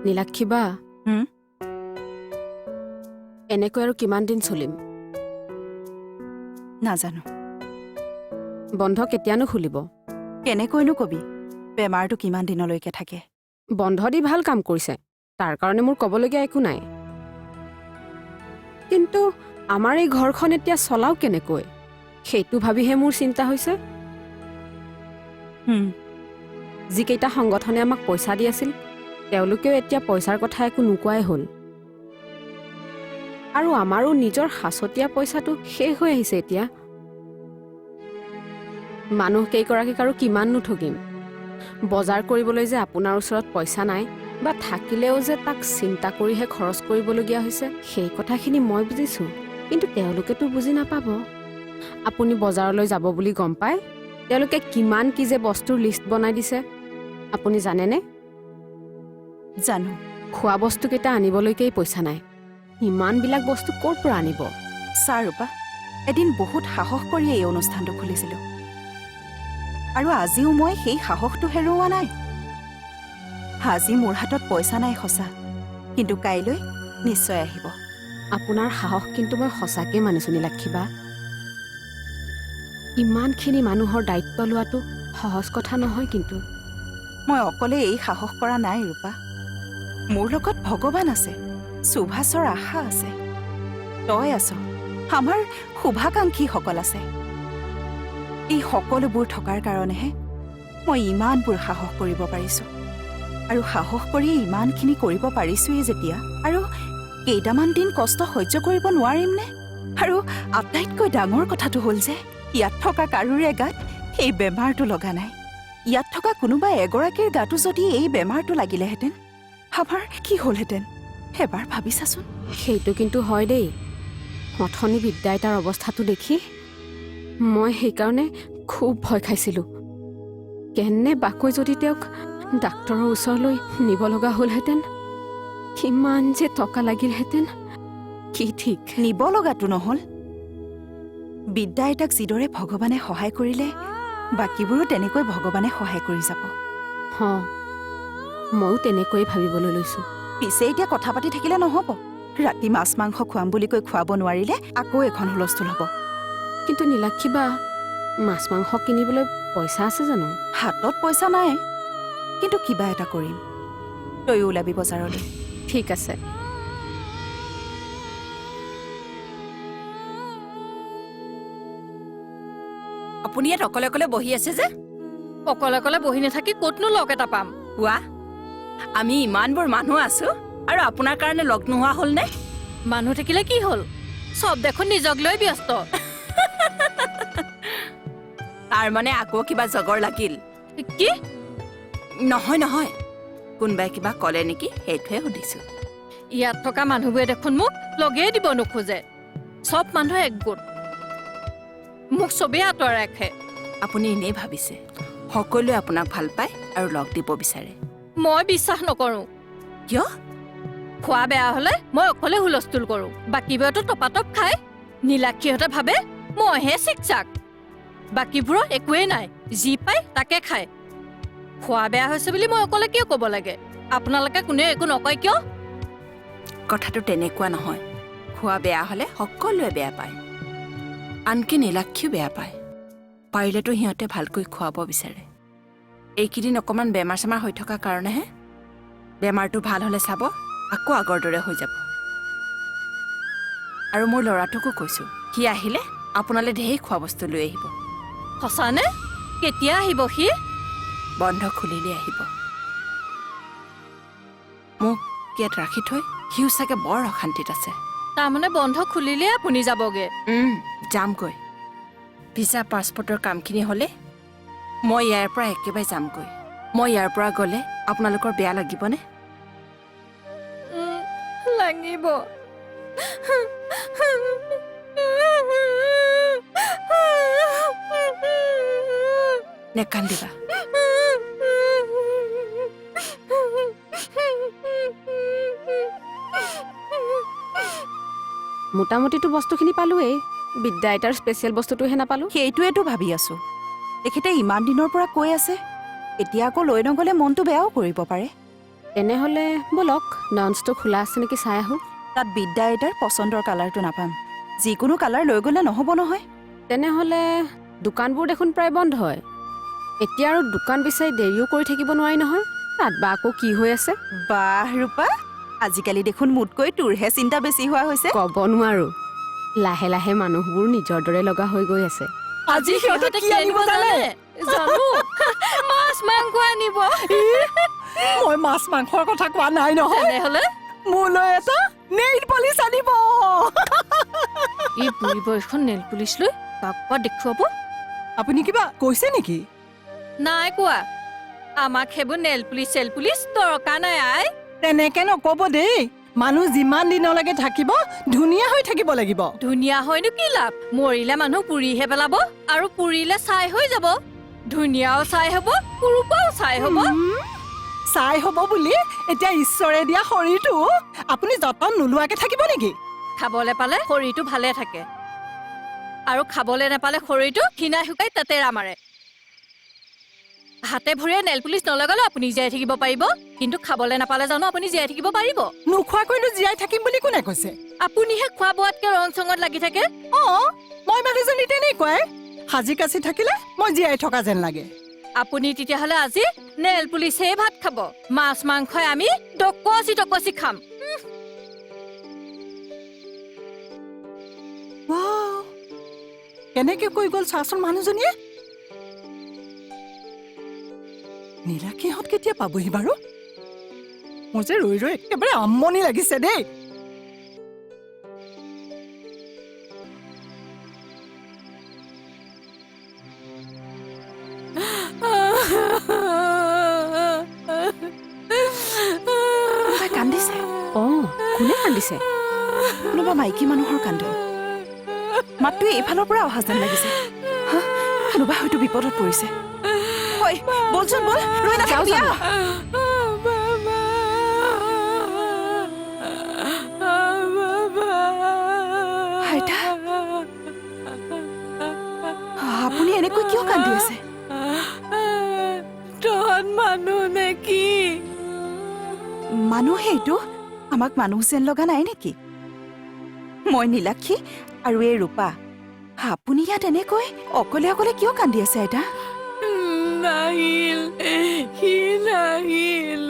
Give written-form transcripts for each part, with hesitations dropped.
নীলাক্ষী বা এনেকৈ আৰু কিমান দিন চলিম নাজানো বন্ধ কেতিয়ানো খুলিব কেনেকৈনো কবি বেমাৰটো কিমান দিনলৈকে থাকে বন্ধ দি ভাল কাম কৰিছে তাৰ কাৰণে মোৰ ক'বলগীয়া একো নাই কিন্তু আমাৰ এই ঘৰখন এতিয়া চলাও কেনেকৈ সেইটো ভাবিহে মোৰ চিন্তা হৈছে যিকেইটা সংগঠনে আমাক পইচা দি আছিল তেওঁলোকেও এতিয়া পইচাৰ কথা একো নোকোৱাই হ'ল আৰু আমাৰো নিজৰ সাঁচতীয়া পইচাটো শেষ হৈ আহিছে এতিয়া মানুহ কেইগৰাকীক আৰু কিমান নুঠগিম বজাৰ কৰিবলৈ যে আপোনাৰ ওচৰত পইচা নাই বা থাকিলেও যে তাক চিন্তা কৰিহে খৰচ কৰিবলগীয়া হৈছে সেই কথাখিনি মই বুজিছোঁ কিন্তু তেওঁলোকেতো বুজি নাপাব আপুনি বজাৰলৈ যাব বুলি গম পায় তেওঁলোকে কিমান কি যে বস্তুৰ লিষ্ট বনাই দিছে আপুনি জানেনে জানো খোৱা বস্তুকেইটা আনিবলৈকেই পইচা নাই ইমানবিলাক বস্তু ক'ৰ পৰা আনিব ছাৰ ৰূপা এদিন বহুত সাহস কৰি এই অনুষ্ঠানটো খুলিছিলোঁ আৰু আজিও মই সেই সাহসটো হেৰুওৱা নাই আজি মোৰ হাতত পইচা নাই সঁচা কিন্তু কাইলৈ নিশ্চয় আহিব আপোনাৰ সাহস কিন্তু মই সঁচাকৈ মানিছোঁ নীলাক্ষী বা ইমানখিনি মানুহৰ দায়িত্ব লোৱাটো সহজ কথা নহয় কিন্তু মই অকলে এই সাহস কৰা নাই ৰূপা মোৰ লগত ভগৱান আছে সুভাষৰ আশা আছে তই আছ আমাৰ শুভাকাংক্ষীসকল আছে এই সকলোবোৰ থকাৰ কাৰণেহে মই ইমানবোৰ সাহস কৰিব পাৰিছোঁ আৰু সাহস কৰি ইমানখিনি কৰিব পাৰিছোঁৱেই যেতিয়া আৰু কেইটামান দিন কষ্ট সহ্য কৰিব নোৱাৰিমনে আৰু আটাইতকৈ ডাঙৰ কথাটো হ'ল যে ইয়াত থকা কাৰোৰে গাত এই বেমাৰটো লগা নাই ইয়াত থকা কোনোবা এগৰাকীৰ গাতো যদি এই বেমাৰটো লাগিলেহেঁতেন আমাৰ কি হ'লহেঁতেন এবাৰ ভাবি চাচোন সেইটো কিন্তু হয় দেই অথনি বিদ্যা আইতাৰ অৱস্থাটো দেখি মই সেইকাৰণে খুব ভয় খাইছিলোঁ কেনে বাকৈ যদি তেওঁক ডাক্তৰৰ ওচৰলৈ নিব লগা হ'লহেঁতেন কিমান যে টকা লাগিলহেঁতেন কি ঠিক নিব লগাটো নহ'ল বিদ্যা আইতাক যিদৰে ভগৱানে সহায় কৰিলে বাকীবোৰো তেনেকৈ ভগৱানে সহায় কৰি যাব ময়ো তেনেকৈয়ে ভাবিবলৈ লৈছোঁ পিছে এতিয়া কথা পাতি থাকিলে নহ'ব ৰাতি মাছ মাংস খুৱাম বুলি কৈ খুৱাব নোৱাৰিলে আকৌ এখন হুলস্থুল হ'ব কিন্তু নীলাক্ষী বা মাছ মাংস কিনিবলৈ পইচা আছে জানো হাতত পইচা নাই কিন্তু কিবা এটা কৰিম তয়ো ওলাবি বজাৰলৈ ঠিক আছে আপুনি ইয়াত অকলে অকলে বহি আছে যে অকলে অকলে বহি নাথাকি ক'তনো লগ এটা পাম কোৱা আমি ইমানবোৰ মানুহ আছো আৰু আপোনাৰ কাৰণে লগ নোহোৱা হ'ল নে মানুহ থাকিলে কি হ'ল চব দেখোন নিজক লৈ ব্যস্ত তাৰ মানে আকৌ কিবা জগৰ লাগিল কি নহয় নহয় কোনোবাই কিবা ক'লে নেকি সেইটোহে সুধিছো ইয়াত থকা মানুহবোৰে দেখোন মোক লগেই দিব নোখোজে চব মানুহ একগোট মোক চবেই আঁতৰাই ৰাখে আপুনি এনেই ভাবিছে সকলোৱে আপোনাক ভাল পায় আৰু লগ দিব বিচাৰে মই বিশ্বাস নকৰোঁ কিয় খোৱা বেয়া হ'লে মই অকলে হুলস্থুল কৰোঁ বাকীবোৰেতো টপাটপ খায় নীলাক্ষীহঁতে ভাবে মইহে চিকচাক বাকীবোৰৰ একোৱেই নাই যি পায় তাকে খায় খোৱা বেয়া হৈছে বুলি মই অকলে কিয় ক'ব লাগে আপোনালোকে কোনেও একো নকয় কিয় কথাটো তেনেকুৱা নহয় খোৱা বেয়া হ'লে সকলোৱে বেয়া পায় আনকি নীলাক্ষীও বেয়া পায় পাৰিলেতো সিহঁতে ভালকৈ খুৱাব বিচাৰে এইকেইদিন অকণমান বেমাৰ চেমাৰ হৈ থকাৰ কাৰণেহে বেমাৰটো ভাল হ'লে চাব আকৌ আগৰ দৰে হৈ যাব আৰু মোৰ ল'ৰাটোকো কৈছোঁ সি আহিলে আপোনালৈ ঢেৰ খোৱা বস্তু লৈ আহিব সঁচানে কেতিয়া আহিব সি বন্ধ খুলিলে আহিব মোক ইয়াত ৰাখি থৈ সিও চাগে বৰ অশান্তিত আছে তাৰমানে বন্ধ খুলিলে আপুনি যাবগে যামগৈ ভিছা পাছপৰ্টৰ কামখিনি হ'লে মই ইয়াৰ পৰা একেবাৰে যামগৈ মই ইয়াৰ পৰা গ'লে আপোনালোকৰ বেয়া লাগিবনে লাগিব নেকান্দিবা মোটামুটিতো বস্তুখিনি পালোৱেই বিদ্যা আইতাৰ স্পেচিয়েল বস্তুটোহে নাপালোঁ সেইটোৱেতো ভাবি আছো তেখেতে ইমান দিনৰ পৰা কৈ আছে এতিয়া আকৌ লৈ নগ'লে মনটো বেয়াও কৰিব পাৰে তেনেহ'লে ব'লক ননছটো খোলা আছে নেকি চাই আহোঁ। তাত বিদ্যা আইতাৰ পচন্দৰ কালাৰটো নাপাম। যিকোনো কালাৰ লৈ গ'লে নহ'ব নহয়। তেনেহ'লে দোকানবোৰ দেখোন প্ৰায় বন্ধ হয়। এতিয়া আৰু দোকান বিচাৰি দেৰিও কৰি থাকিব নোৱাৰি নহয়। তাত বা আকৌ কি হৈ আছে বাহ ৰূপা, আজিকালি দেখোন মোতকৈ তোৰহে চিন্তা বেছি হোৱা হৈছে। ক'ব নোৱাৰোঁ। লাহে লাহে মানুহবোৰ নিজৰ দৰে লগা হৈ গৈ আছে। আজি সিহঁতে কি আনিব জানে? জানো মাছ মাংস আনিব। মই মাছ মাংসৰ কথা কোৱা নাই নহয়। তেনেহ'লে মোলৈ এটা নেইল পলিচ আনিব। এই বুঢ়ী বয়সখন নেল পুলিচ লৈ কাকবা দেখুৱাব? আপুনি কিবা কৈছে নেকি? নাই কোৱা। আমাক সেইবোৰ নেল পুলিচ চেল পুলিচ দৰকাৰ নাই আই। তেনেকে নকব দেই। মানুহ যিমান দিনলৈকে থাকিব ধুনীয়া হৈ থাকিব লাগিব। ধুনীয়া হয়নো কি লাভ? মৰিলে মানুহ পুৰিহে পেলাব আৰু পুৰিলে ছাই হৈ যাব। ধুনীয়াও ছাই হ'ব, কুৰুপাও ছাই হ'ব। চাই হ'ব বুলি এতিয়া ঈশ্বৰে দিয়া শৰীৰটো আপুনি যতন নোলোৱাকে থাকিব নেকি? খাবলৈ পালে শৰীৰটো ভালে থাকে আৰু খাবলৈ নাপালে শৰীৰটো ক্ষীণাই শুকাই তেতেৰা মাৰে। হাতে ভৰিয়ে নেল পুলিচ নলগালেও আপুনি জীয়াই থাকিব পাৰিব, কিন্তু খাবলৈ নাপালে জানো আপুনি জীয়াই থাকিব পাৰিব? নোখোৱাকৈনো জীয়াই থাকিম বুলি কোনে কৈছে? আপুনিহে খোৱা বোৱাতকে ৰং চঙত লাগি থাকে। মই মানুহজনী তেনেকুৱাই। সাজি কাচি থাকিলে মই জীয়াই থকা যেন লাগে। আপুনি তেতিয়াহ'লে আজি নেল পুলিচেই ভাত খাব। মাছ মাংসই আমি টকচি টকচি খাম। কেনেকে কৈ গ'ল চাচোন মানুহজনীয়ে। নীলাক্ষীহঁত কেতিয়া পাবহি বাৰু? মোৰ যে ৰৈ ৰৈ একেবাৰে আমনি লাগিছে দেই। কোনোবাই কান্দিছে। অঁ, কোনে কান্দিছে? কোনোবা মাইকী মানুহৰ কান্দোন। মাতটো এইফালৰ পৰা অহা যেন লাগিছে। হা, কোনোবা হয়তো বিপদত পৰিছে। ঐ, বলচোন বল, ৰৈ নাথাকিবি আহ। আইতা, আপুনি এনেকৈ কিয় কান্দি আছে? তহঁত মানুহ নে কি? মানুহে এইটো আমাক মানুহ যেন লগা নাই নেকি? মই নীলাক্ষী আৰু এই ৰূপা। আপুনি ইয়াত এনেকৈ অকলে অকলে কিয় কান্দি আছে আইতা? নাহিল, সি নাহিল।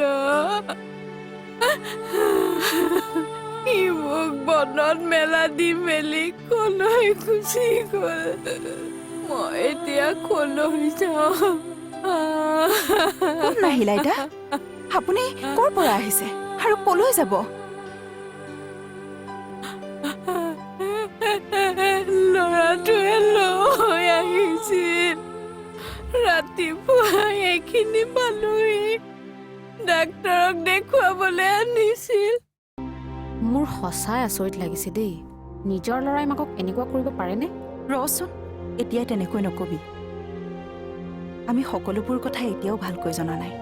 সি মোক বনত মেলা দি মেলি কলৈ গুচি গ'ল। মই এতিয়া কলৈ যাওঁ? কোন নাহিল আইতা? আপুনি ক'ৰ পৰা আহিছে আৰু কলৈ যাব? ল'ৰাটোৱে লৈ আহিছিল। ৰাতিপুৱা এইখিনি পালোহি। ডাক্তৰক দেখুৱাবলৈ আনিছিল। মোৰ সঁচাই আচৰিত লাগিছে দেই। নিজৰ ল'ৰাই মাকক এনেকুৱা কৰিব পাৰেনে? ৰচোন, এতিয়াই তেনেকৈ নকবি। আমি সকলোবোৰ কথা এতিয়াও ভালকৈ জনা নাই।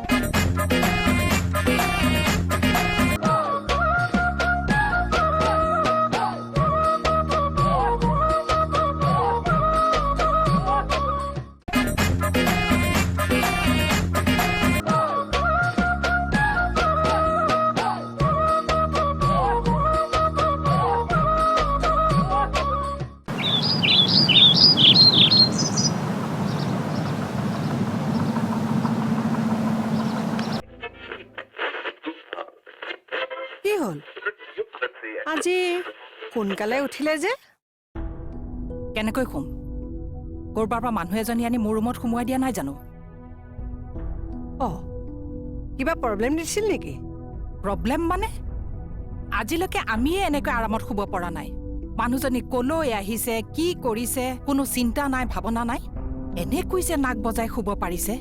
কি হ'ল? আজি সোনকালে উঠিলে যে? কেনেকৈ শুম? ক'ৰবাৰ পৰা মানুহ এজনী আনি মোৰ ৰুমত সোমোৱাই দিয়া নাই জানো? কিবা প্ৰব্লেম দিছিল নেকি? প্ৰব্লেম মানে? আজিলৈকে আমিয়ে এনেকৈ আৰামত শুব পৰা নাই। মানুহজনী কলৈ আহিছে, কি কৰিছে, কোনো চিন্তা নাই, ভাৱনা নাই। এনেকৈ যে নাক বজাই শুব পাৰিছে।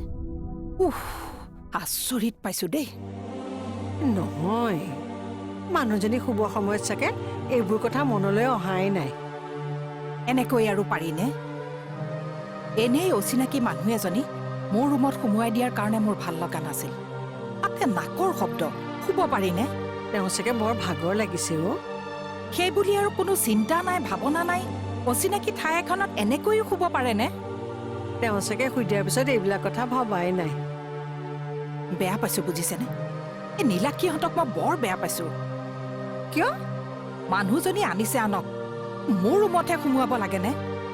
আচৰিত পাইছো দেই। নহয়, মানুহজনী শুব সময়ত চাগে এইবোৰ কথা মনলৈ অহাই নাই। এনেকৈ আৰু পাৰিনে? এনেই অচিনাকি মানুহ এজনী মোৰ ৰুমত সোমোৱাই দিয়াৰ কাৰণে মোৰ ভাল লগা নাছিল। তাতে নাকৰ শব্দ, শুব পাৰিনে? তেওঁ চাগে বৰ ভাগৰ লাগিছে অ'। সেই বুলি আৰু কোনো চিন্তা নাই, ভাৱনা নাই, অচিনাকি ঠাই এখনত এনেকৈও শুব পাৰেনে? তেওঁ চাগে শুই দিয়াৰ পিছত এইবিলাক কথা ভবাই নাই। বেয়া পাইছো বুজিছেনে? এই নীলাক্ষীহঁতক মই বৰ বেয়া পাইছোঁ। কিয়? মানুহজনী আনিছে আনক, মোৰ ৰুমতহে সোমোৱাব লাগেনে?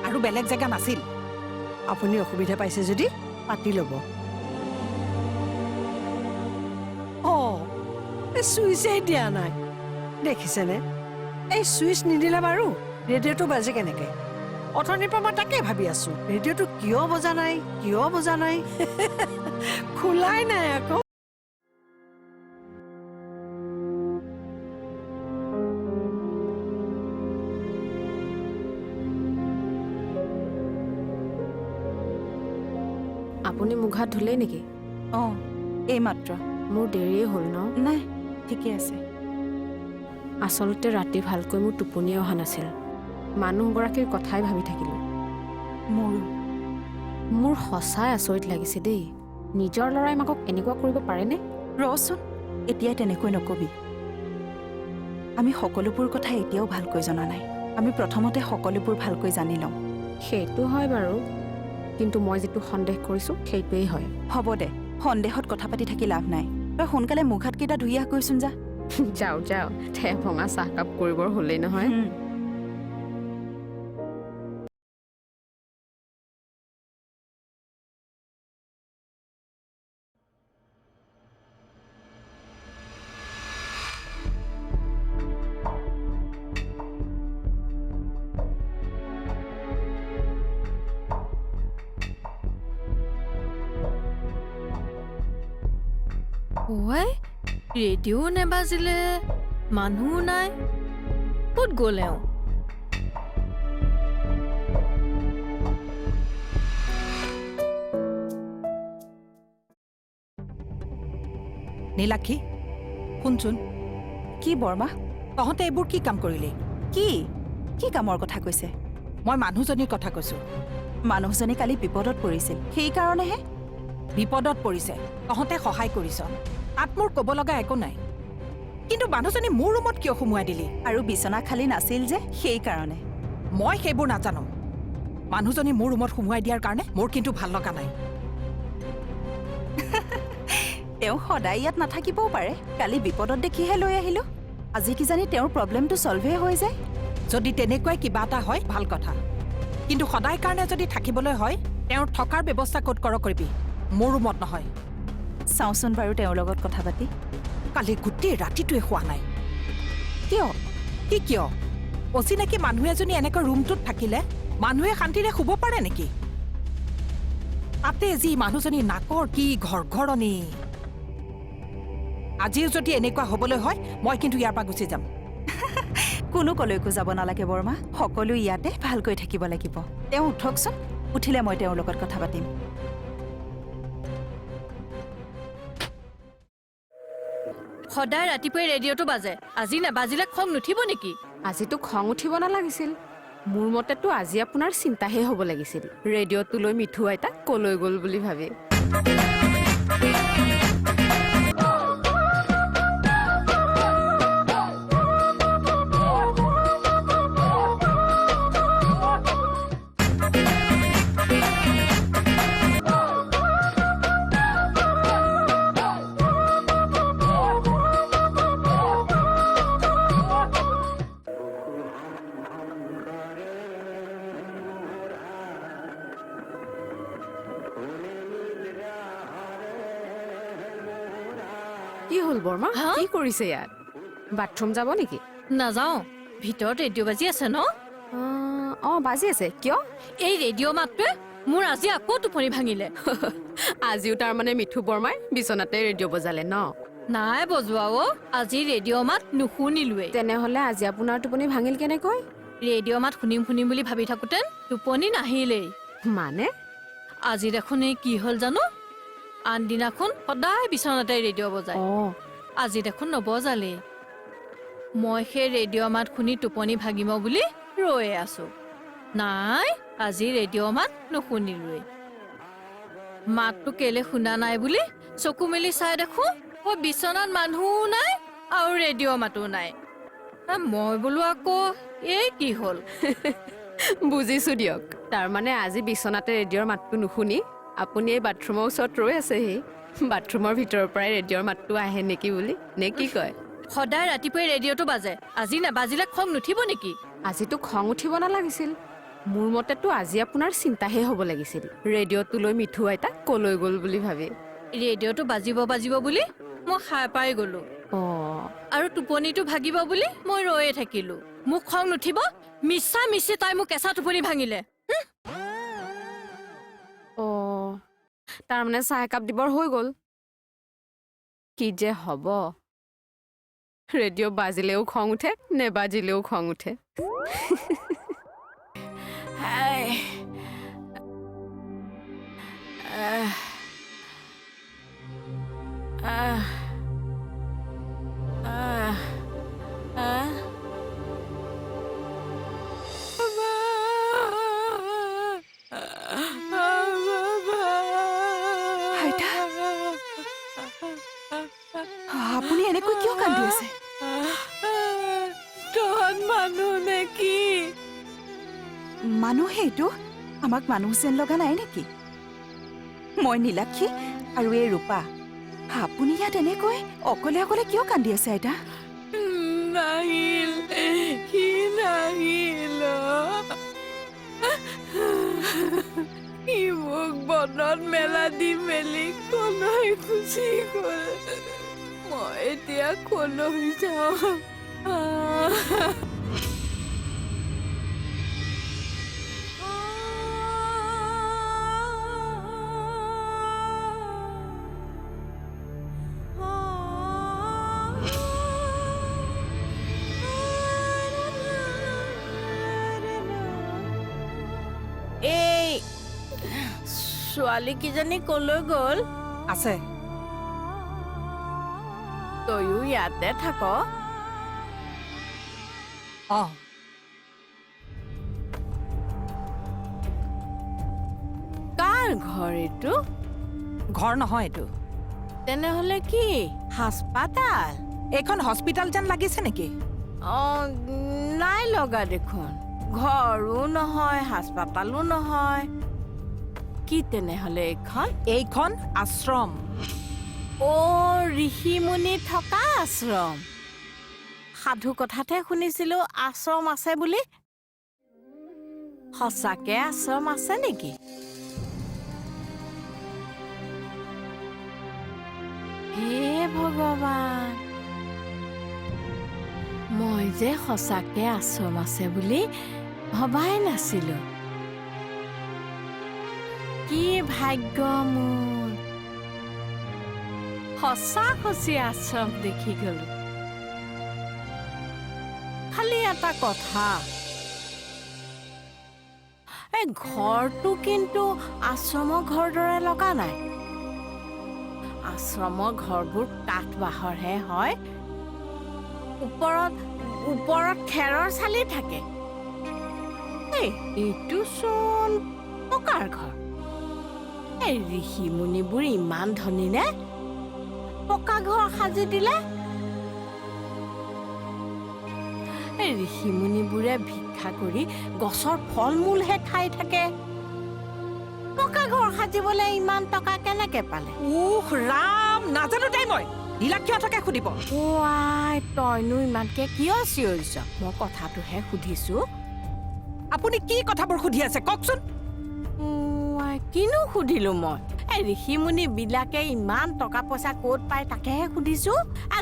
আৰু বেলেগ জেগা নাছিল? আপুনি অসুবিধা পাইছে যদি পাতি ল'ব। অঁ, এই চুইচেই দিয়া নাই দেখিছেনে? এই চুইচ নিদিলে বাৰু ৰেডিঅ'টো বাজে কেনেকে? অথনিৰ পৰা মই তাকে ভাবি আছো, ৰেডিঅ'টো কিয় বজা নাই, কিয় বজা নাই? খোলাই নাই আকৌ। আপুনি মুখ হাত ধুলেই নেকি? অঁ, এইমাত্ৰ। মোৰ দেৰিয়ে হ'ল ন? নাই, ঠিকে আছে। আচলতে ৰাতি ভালকৈ মোৰ টোপনিয়ে অহা নাছিল। মানুহগৰাকীৰ কথাই ভাবি থাকিলোঁ। মোৰো। মোৰ সঁচাই আচৰিত লাগিছে দেই। নিজৰ ল'ৰাই মাকক এনেকুৱা কৰিব পাৰেনে? ৰচোন, এতিয়াই তেনেকৈ নকবি। আমি সকলোবোৰ কথা এতিয়াও ভালকৈ জনা নাই। আমি প্ৰথমতে সকলোবোৰ ভালকৈ জানি লওঁ। সেইটো হয় বাৰু, কিন্তু মই যিটো সন্দেহ কৰিছোঁ সেইটোৱেই হয়। হ'ব দে, সন্দেহত কথা পাতি থাকি লাভ নাই। তই সোনকালে মুখ হাতকেইটা ধুই আহগৈচোন যা। যাওঁ যাওঁ, ঠেহ ভঙা চাহকাপ কৰিবৰ হ'লেই নহয়। ঐ, ৰেডিঅ' নেবাজিলে, মানুহো নাই, ক'ত গ'ল এওঁ? নীলাক্ষী, শুনচোন, কি বৰমা? তহঁতে এইবোৰ কি কাম কৰিলি? কি কি কামৰ কথা কৈছে? মই মানুহজনীৰ কথা কৈছোঁ। মানুহজনী কালি বিপদত পৰিছিল, সেইকাৰণেহে। বিপদত পৰিছে, তহঁতে সহায় কৰিছ, তাত মোৰ ক'ব লগা একো নাই। কিন্তু মানুহজনী মোৰ ৰুমত কিয় সোমোৱাই দিলি? আৰু বিচনা খালী নাছিল যে, সেইকাৰণে। মই সেইবোৰ নাজানো। মানুহজনী মোৰ ৰুমত সোমোৱাই দিয়াৰ কাৰণে মোৰ কিন্তু ভাল লগা নাই। তেওঁ সদায় ইয়াত নাথাকিবও পাৰে। কালি বিপদত দেখিহে লৈ আহিলোঁ। আজি কিজানি তেওঁৰ প্ৰব্লেমটো ছল্ভে হৈ যায়। যদি তেনেকুৱাই কিবা এটা হয় ভাল কথা, কিন্তু সদায় কাৰণে যদি থাকিবলৈ হয় তেওঁৰ থকাৰ ব্যৱস্থা ক'ত কৰ কৰিবি, মোৰ ৰুমত নহয়। চাওঁচোন বাৰু তেওঁৰ লগত কথা পাতি। কালি গোটেই ৰাতিটোৱে শোৱা নাই। কিয়? কি কিয়? অচিনাকি মানুহ এজনী এনেকৈ ৰুমটোত থাকিলে মানুহে শান্তিৰে শুব পাৰে নেকি? তাতে যি মানুহজনী নাকৰ কি ঘৰঘৰণি। আজিও যদি এনেকুৱা হ'বলৈ হয় মই কিন্তু ইয়াৰ পৰা গুচি যাম। কোনো কলৈকো যাব নালাগে বৰমা, সকলো ইয়াতে ভালকৈ থাকিব লাগিব। তেওঁ উঠকচোন, উঠিলে মই তেওঁৰ লগত কথা পাতিম। সদায় ৰাতিপুৱাই ৰেডিঅ'টো বাজে, আজি নেবাজিলে খং নুঠিব নেকি? আজিতো খং উঠিব নালাগিছিল। মোৰ মতেতো আজি আপোনাৰ চিন্তাহে হ'ব লাগিছিল, ৰেডিঅ'টো লৈ মিঠু আইতা কলৈ গ'ল বুলি ভাবি। কি হ'ল বৰমা? হা? কি কৰিছে ইয়াত? বাথৰুম যাব নেকি? নাযাওঁ, ভিতৰত ৰেডিঅ' বাজি আছে ন? অঁ বাজি আছে। কিয়? এই ৰেডিঅ' মাতটোৱে মোৰ আজি আকৌ টোপনি ভাঙিলে। আজিও তাৰমানে মিঠু বৰমাই বিচনাতে ৰেডিঅ' বজালে ন? নাই বজোৱা অ', আজি ৰেডিঅ' মাত নুশুনিলোৱেই। তেনেহ'লে আজি আপোনাৰ টোপনি ভাঙিল কেনেকৈ? ৰেডিঅ' মাত শুনিম শুনিম বুলি ভাবি থাকোঁতে টোপনি নাহিলেই। মানে? আজি দেখোন এই কি হ'ল জানো, আনদিনাখন সদায় বিচনাতে ৰেডিঅ' বজায়, অঁ আজি দেখোন নবজালেই। মই সেই ৰেডিঅ' মাত শুনি টোপনি ভাগিব বুলি ৰৈয়ে আছো। নাই, আজি ৰেডিঅ' মাত নুশুনিলোৱেই। মাতটো কেলে শুনা নাই বুলি চকু মেলি চাই দেখো বিচনাত মানুহো নাই আৰু ৰেডিঅ' মাতো নাই। মই বোলো আকৌ এই কি হ'ল। বুজিছো দিয়ক, তাৰমানে আজি বিচনাতে ৰেডিঅ'ৰ মাতটো নুশুনি আপুনি এই বাথৰুমৰ ওচৰত ৰৈ আছেহি। বাথৰুমৰ ভিতৰৰ পৰাই ৰেডিঅ'ৰ মাতটো আহে নেকি বুলি নে কি কয়? সদায় ৰাতিপুৱাই ৰেডিঅ'টো বাজে, আজি নাবাজিলে খং নুঠিব নেকি? আজিতো খং উঠিব নালাগিছিল। মোৰ মতেতো আজি আপোনাৰ চিন্তাহে হ'ব লাগিছিল, ৰেডিঅ'টো লৈ মিঠু আইতা কলৈ গ'ল বুলি ভাবি। ৰেডিঅ'টো বাজিব বুলি মই সাৰ পাই গলো, অঁ, আৰু টোপনিটো ভাগিব বুলি মই ৰৈয়ে থাকিলো। মোক খং নুঠিব? মিছা মিছি তাই মোক কেঁচা টোপনি ভাঙিলে। অঁ, তাৰমানে চাহ একাপ দিবৰ হৈ গ'ল। কি যে হ'ব, ৰেডিঅ' বাজিলেও খং উঠে, নেবাজিলেও খং উঠে। হাই। আইতা, আপুনি এনেকৈ কিয় কান্দি আছে? তহঁত মানুহ নেকি? মানুহে এইটো আমাক মানুহ যেন লগা নাই নেকি? মই নীলাক্ষী আৰু এই ৰূপা। আপুনি ইয়াত এনেকৈ অকলে অকলে কিয় কান্দি আছে আইতা? নাহিল, সি নাহিল। সি মোক বনত মেলা দি মেলি কলৈ গুচি গ'ল। মই এতিয়া কলৈ যাওঁ? এই ছোৱালীকেইজনী কলৈ গ'ল? আছে তয়ো ইয়াতে থাক? অঁ, কাৰ ঘৰ এইটো? ঘৰ নহয় এইটো। তেনেহ'লে কি হাস্পাতাল? এইখন হস্পিটেল যেন লাগিছে নেকি? অঁ, নাই লগা দেখোন। ঘৰো নহয়, হাস্পাতালো নহয়। কি তেনেহ'লে এইখন? এইখন আশ্ৰম। অ', ঋষিমুনি থকা আশ্ৰম। সাধু কথাতহে শুনিছিলো আশ্ৰম আছে বুলি। সঁচাকে আশ্ৰম আছে নেকি? হে ভগৱান, মই যে সঁচাকে আশ্ৰম আছে বুলি ভবাই নাছিলো। কি ভাগ্য মোৰ, সঁচি আশ্ৰম দেখি গলো। খালি এটা কথা, এই ঘৰটো কিন্তু আশ্ৰমৰ ঘৰ দৰে লগা নাই। আশ্ৰমৰ ঘৰবোৰ কাঠ বাঁহৰহে হয়, ওপৰত খেৰৰ চালি থাকে। এইটো চোন পকাৰ ঘৰ। এই ঋষি মুনিবোৰ ইমান ধনী নে পকা ঘৰ সাজি দিলে? এই ঋষি মুনিবোৰে ভিক্ষা কৰি গছৰ ফল মূলহে খাই থাকে। পকা ঘৰ সাজিবলৈ ইমান টকা কেনেকে পালে? উহ ৰাম, নাজানো দেই। মই নীলাক্ষীহঁতকে সুধিব। ওৱাই, তইনো ইমানকে কিয় চিঞৰিছ? মই কথাটোহে সুধিছো। আপুনি কি কথাবোৰ সুধি আছে কওকচোন? কিনো সুধিলো মই? এই ঋষি মুনি বিলাকে ইমান টকা পইচা ক'ত পায় তাকেহে সুধিছো।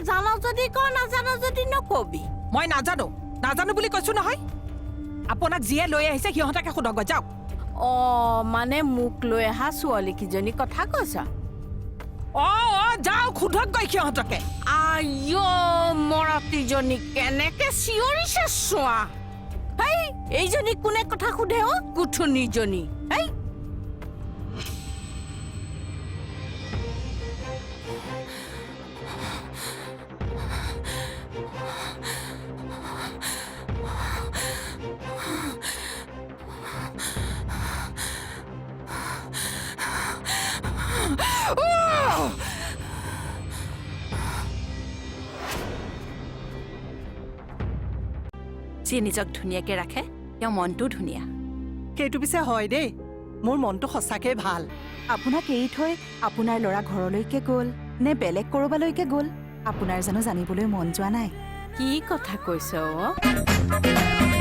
জান যদি ক, নাজানো যদি নকবি। মই নাজানো বুলি কৈছো নহয়। আপোনাক যিয়ে লৈ আহিছে সিহঁতকে সোধক, যাওক। অ', মানে মোক লৈ অহা ছোৱালীকেইজনী কথা কৈছ? অ', যাওক, সোধকগৈ সিহঁতকে। আইঅ, মৰাতিজনী কেনেকে চিঞৰিছে চোৱা। হেই, এইজনী কোনে কথা সোধে অ? কুঠুনীজনী। হেই, যিয়ে নিজক ধুনীয়াকে ৰাখে, তেওঁ মনটো ধুনীয়া। সেইটো পিছে হয় দেই। মোৰ মনটো সঁচাকৈ ভাল। আপোনাক এৰি থৈ আপোনাৰ ল'ৰা ঘৰলৈকে গ'ল নে বেলেগ ক'ৰবালৈকে গ'ল আপোনাৰ জানো জানিবলৈ মন যোৱা নাই? কি কথা কৈছ অ?